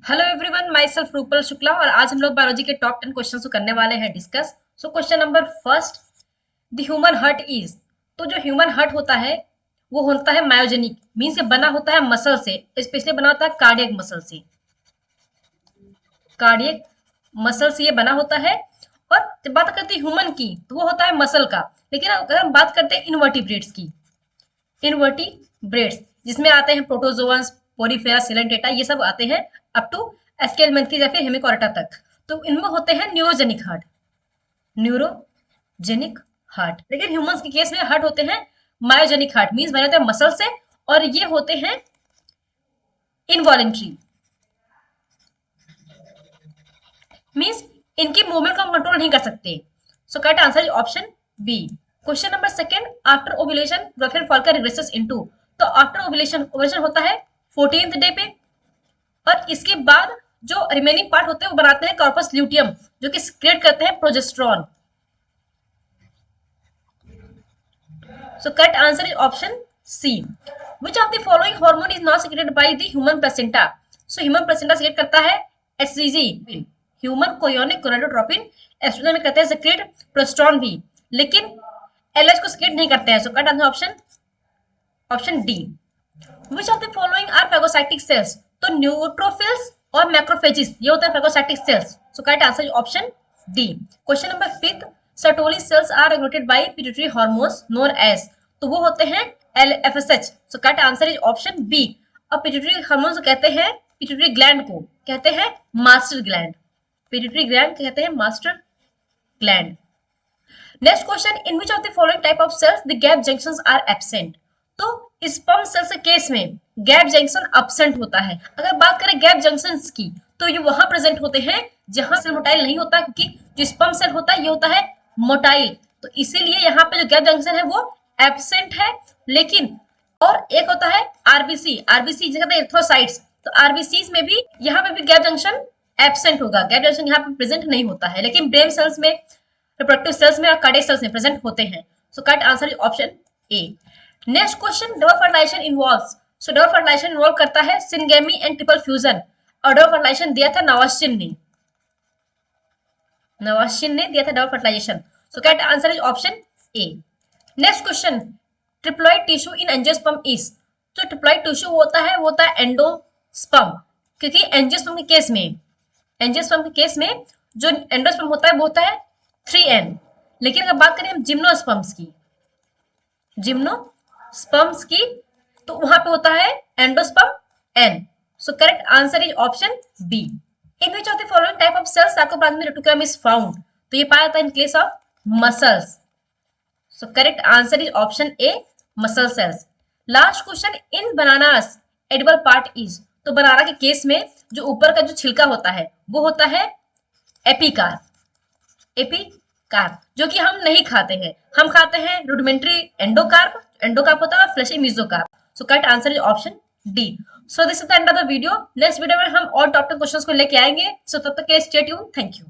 Hello everyone, my self Rupal Shukla और आज हम लोग बायोलॉजी के टॉप 10 क्वेश्चन को करने वाले हैं discuss. So question number first, the human heart is. तो जो ह्यूमन हार्ट होता है वो होता है मायोजेनिक, मीन से बना होता है मसल से, स्पेशली बना होता है कार्डियक मसल से। कार्डियक मसल से ये बना होता है। और जब बात करते हैं ह्यूमन की तो वो होता है मसल का। लेकिन अगर हम बात करते हैं इनवर्टिब्रेट्स की, इनवर्टिब्रेट्स जिसमें आते हैं प्रोटोजोअन्स, पोरीफेरा, सिलेंटेटा, ये सब आते हैं अप टू एस्केलमेंथीज या फिर हेमिकोर्टा तक। तो इनमें होते हैं न्यूरोजेनिक हार्ट, न्यूरोजेनिक हार्ट। लेकिन ह्यूमंस के केस में हार्ट होते हैं मायोजेनिक हार्ट, मीन्स बने होते हैं मसल से और ये होते हैं इनवॉलेंट्री, मीन्स इनकी मूवमेंट को हम कंट्रोल नहीं कर सकते। So correct answer is option B. Question number second, after ovulation Graafian follicle regresses into. तो आफ्टर ओव्यूलेशन, ओव्यूलेशन होता है 14th डे पे और इसके बाद जो रिमेनिंग पार्ट होते हैं वो बनाते हैं कॉर्पस ल्यूटियम, जो कि सिक्रेट करते हैं progesterone. So correct answer is option C. Which of the following hormone is not secreted by the human placenta. So human placenta secrete करता है HCG, human chorionic gonadotropin. Estrogen में करते हैं secrete प्रोस्टोन भी, लेकिन एलएच को सिक्रेट नहीं करते हैं। So correct answer option option D. Which of the following are phagocytic cells. तो न्यूट्रोफिल्स और मैक्रोफेजिस ये होता है phagocytic cells. So correct answer option D. Question number fifth, Sertoli cells are regulated by pituitary hormones known as. तो वो होते हैं LFSH. So correct answer is option B. और पिट्यूटरी हार्मोन्स कहते हैं, पिट्यूटरी ग्लैंड को कहते हैं मास्टर ग्लैंड, पिट्यूटरी ग्लैंड कहते हैं master gland. Next question, in which of the following type of cells the gap junctions are absent. तो sperm cells के केस में गैप जंक्शन एब्सेंट होता है। अगर बात करें गैप जंक्शंस की तो ये वहां प्रेजेंट होते हैं जहां सेल मोटाइल नहीं होता, क्योंकि जो स्पर्म सेल होता है ये होता है मोटाइल। तो इसीलिए यहाँ पे जो गैप जंक्शन है वो एब्सेंट है। लेकिन और एक होता है आरबीसी, आरबीसी जिसे कहते हैं एरिथ्रोसाइट्स। तो आरबीसी में भी यहाँ पे भी गैप जंक्शन एब्सेंट होगा, गैप जंक्शन यहाँ पे प्रेजेंट नहीं होता है। लेकिन ब्रेन सेल्स में, रिप्रोडक्टिव सेल्स में और कार्डियक सेल्स में प्रेजेंट होते हैं। So correct answer is option A. Next question, double fertilisation involves. So double fertilisation involve करता है सिंगेमी एंड ट्रिपल फ्यूजन। और डबल फर्टिलाइजेशन दिया था नवाशिन ने, नवाशिन ने दिया था double fertilisation. So correct answer is option A. Next question, triploid tissue in angiosperm is. तो ट्रिप्लॉइड टिश्यू वो होता है एंडोस्पर्म, क्योंकि एंजियोस्पर्म के केस में, एंजियोस्पर्म के केस में जो एंडोस्पर्म होता है वो होता है 3n। लेकिन अगर बात करें हम जिम्नोस्पर्म्स की, जिम्नोस्पर्म्स की, तो वहां पे होता है endosperm n। So correct answer is option B. In which of the following type of cells sarcoplasmic reticulum is found. तो ये पाया जाता है in case of muscles. So correct answer is option A, muscle cells. Last question, in bananas edible part is. तो banana के case में जो ऊपर का जो छिलका होता है वो होता है एपिकार, एपिकार्प, जो कि हम नहीं खाते हैं। हम खाते हैं रुडिमेंट्री एंडोकार्प, एंडोकार्प होता है, और fleshy mesocarp. So correct answer is option D. So this is the end of the video. Next video में हम और टॉप 10 क्वेश्चंस को लेके आएंगे। सो तब तक के लिए स्टे ट्यून। Thank you.